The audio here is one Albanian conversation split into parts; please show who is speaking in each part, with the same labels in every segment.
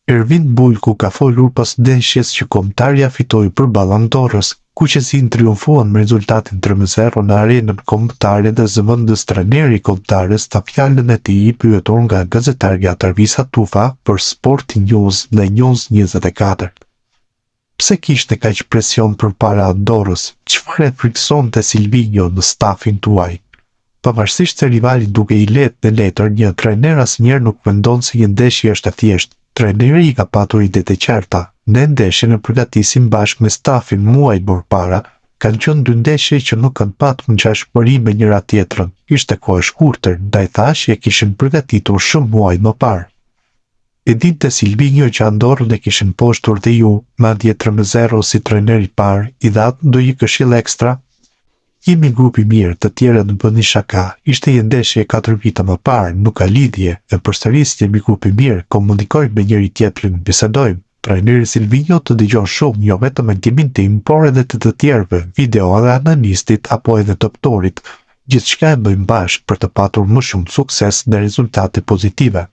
Speaker 1: Ervin Bulku ka folur pas ndeshjes që kombëtarja fitoi për Ballon d'Orës, ku qesin triumfuan me rezultatin 3-0 në arenën kombëtare dhe zëvendës trajneri i kombëtarës tha fjalën e tij i pyetur nga gazetarja Tarvisa Tufa për Sporting News në News 24. Pse kishte kaq presion përpara Andorrës? Çfarë e friksonte Silvinho në stafin tuaj? Pavarësisht se rivali duke i lehtë në letër, një trajner asnjëherë nuk mendon se një ndeshje është e thjeshtë. Trajneri i ka patur idetë e qarta. Ne ndeshjen e përgatisim bashkë me stafin muaj përpara. Kanë qenë dy ndeshje që nuk kanë patur ngjashmëri me njëra tjetrën. Ishte kohë e shkurtër, ndaj thashë e kishin përgatitur shumë muaj më parë. E dinte Silvinho që Andorrën e kishin poshtur dhe ju, madje 3-0 si trajner i parë, i dhatë ndonjë këshill ekstra? Jemi grupi mirë, të tjerët në bëni shaka, ishte një ndeshje 4 vite më parë, nuk ka lidhje, e përsëris jemi grupi mirë, komunikojmë me njëri tjetrin, bisedojmë. Trajneri Silvinho të dëgjon shumë, jo vetëm në timin tim, por edhe të tjerëve, video dhe analistit apo edhe të aktorit. Gjithçka e bëjmë bashkë për të patur më shumë sukses dhe rezultate pozitive.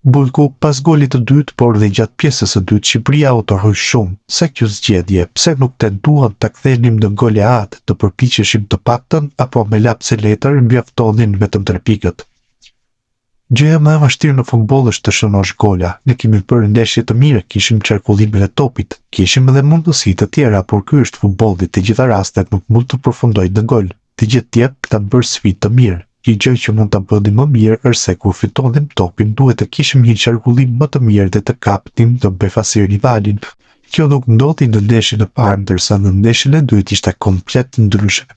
Speaker 1: Bulku, pas golit të dytë, por dhe gjatë pjesës së dytë, Shqipëria u tërhoi shumë. Se kjo zgjedhje, pse nuk tentuan ta kthenim në goleat, të përpiqeshim të paktën apo me lapse letër mjaftonin vetëm 3 pikët. Gjëja më e vështirë në futboll është të shënosh gola. Ne kemi bërë ndeshje të mira, kishim qarkullimin e topit, kishim edhe mundësi të tjera, por ky është futbolli, të gjitha rastet nuk mund të përfundojnë në gol. Të gjithë tjetër kanë bërë sfidë të mirë. Një gjë që mund ta bënim më mirë është se kur fitonim topin duhet të kishim një qarkullim më të mirë dhe të kapnim të befasi rivalin. Kjo nuk ndodhi në ndeshjen e parë, ndërsa në ndeshjen e dytë ishte komplet ndryshe.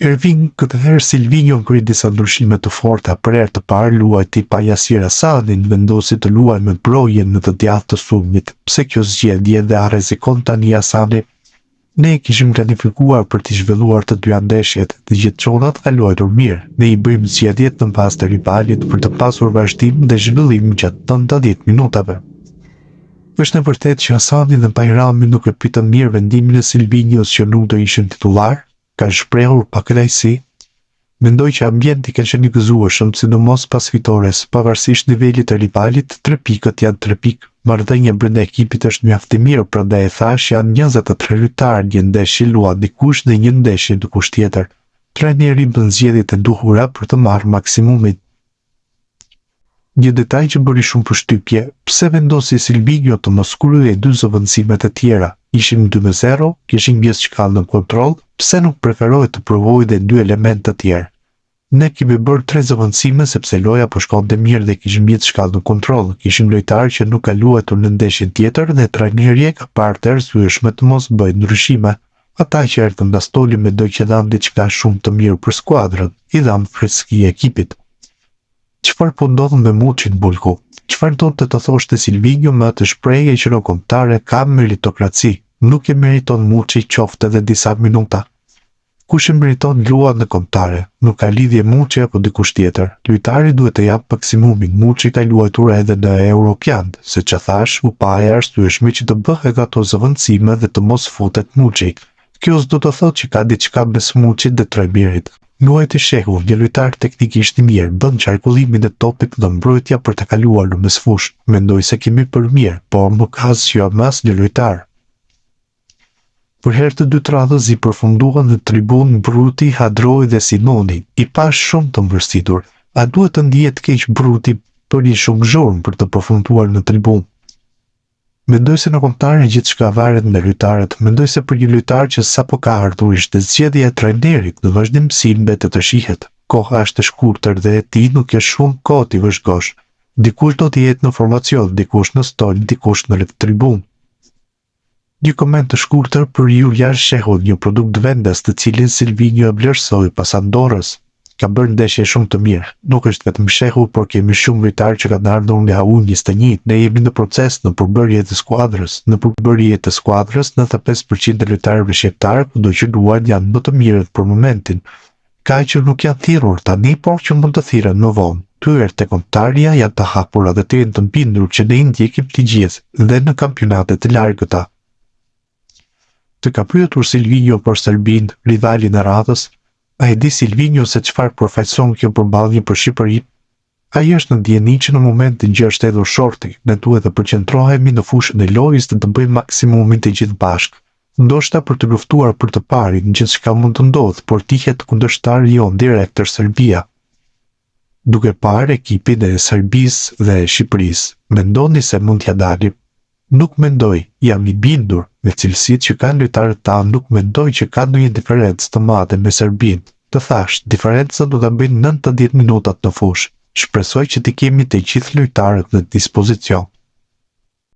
Speaker 1: Ervin, këtë herë Silvinho kryi disa ndryshime të forta. Për herë të parë luajti pa Yasir Hasanin, vendosi të luaj me Brojen në të djathtë të sulmit. Pse kjo zgjedhje dhe a rrezikon tani Hasani? Ne kishim planifikuar për të zhvilluar të dyja ndeshjet, të gjithë çonat ka luajtur mirë. Ne i bëjmë zgjedhjet në bazë të rivalit për të pasur vazhdim dhe zhvillim gjatë 90 minutave. Është e vërtetë që Hasani dhe Bajrami nuk e pritën mirë vendimin e Silvinhos që nuk do ishin titullar, ka shprehur pa kënaqësi. Mendoj që ambienti ka qenë i gëzueshëm, sidomos pas fitores, pavarësisht nivelit të rivalit, 3 pikët janë 3 pikë. Marrëdhënia brenda ekipit është mjaft e mirë, prandaj e thash janë 23 lojtarë, një ndeshje luan dikush dhe një ndeshje dikush tjetër. Trajneri bën zgjedhjet e duhura për të marrë maksimumin. Një detaj që bëri shumë përshtypje, pse vendosi Silvinho të mos kryej 2 zëvendësimet e tjera? Ishim 2-0, kishim gjithçka në kontroll, pse nuk preferoi të provojë dhe 2 elemente të tjerë? Ne kemi bërë 3 zëvendësime sepse loja po shkonte mirë dhe kishim gjithçka në kontroll. Kishim lojtarë që nuk ka luajtur në ndeshjen tjetër dhe trajneri ka parë të arsyeshme të mos bëjë ndryshime. Ata që erdhën nga stoli mendoj që dhanë diçka shumë të mirë për skuadrën, i dhanë freski ekipit. Çfarë po ndodh me Muçin, Bulku? Çfarë do të thoshte Silvinho me atë shprehje që në kombëtare ka meritokraci? Nuk e meriton Muçi qoftë edhe disa minuta. Kush e meriton luan në kombëtare? Nuk ka lidhje Muçi apo dikush tjetër. Lojtari duhet të jap maksimumin. Muçi ka luajtur edhe në European, se që thash, u pa e arsyeshme që të bëhet ato zëvendësime dhe të mos futet Muçi. Kjo s'do të thotë që ka diçka mes Muçit dhe trajnerit. Luajti shehu, një lojtar teknikisht i mirë, bën qarkullimin e topit dhe mbrojtja për të kaluar në mesfush. Mendoj se kemi për mirë, por nuk ka asgjë mas një lojtar. Për herë të dytë radhës i përfunduan në tribunë Bruti, Hadroi dhe Sinoni, i pash shumë të mbërsitur. A duhet të ndihet keq Bruti për një shumë zhurmë për të përfunduar në tribunë? Mendoj se në kombëtare gjithçka varet nga lojtarët. Mendoj se për një lojtar që sapo ka ardhur ishte zgjedhja e trajnerit, në vazhdimsi mbetet të shihet. Koha është e shkurtër dhe e tij nuk ka shumë kohë të vëzhgosh. Dikush do të jetë në formacion, dikush në stol, dikush në rreth tribunë. Një koment të shkurtër për Julian Shehu, një produkt vendas të cilin Silvinho e vlerësoi pas Andorrës. Ka bërë ndeshje shumë të mirë. Nuk është vetëm Shehu, por kemi shumë lojtarë që kanë ardhur nga U21. Ne jemi në proces në përbërje të skuadrës. Në përbërje të skuadrës, 95% e lojtarëve shqiptarë kudo që luajnë janë më të mirët për momentin. Ka që nuk janë thirrur tani, por që mund të thirren më vonë. Tyert e kombëtarja janë të hapura dhe të jenë të bindur që ne i ndjekim të gjithë dhe në kampionate të largëta. Të ka pyetur Silvinho për Serbin, rivalin e radhës, a e di Silvinho se çfarë përfaqëson kjo përballje për Shqipërinë? Ai është në dieni që në momentin që është hedhur shorti, ne duhet të përqendrohemi në fushën e lojës dhe të bëjmë maksimumin të gjithë bashkë. Ndoshta për të luftuar për të parin, gjithçka mund të ndodhë, por tihet kundërshtari jon direkt është Serbia. Duke parë ekipin e Serbisë dhe e Shqipërisë, mendoni se mund t'ja dalim? Nuk mendoj, jam i bindur me cilësitë që kanë lojtarët tanë, nuk mendoj që ka ndonjë diferencë të madhe me Serbinë. Të thash, diferencën do ta bëjnë 90 minutat në fushë. Shpresoj që të kemi të gjithë lojtarët në dispozicion.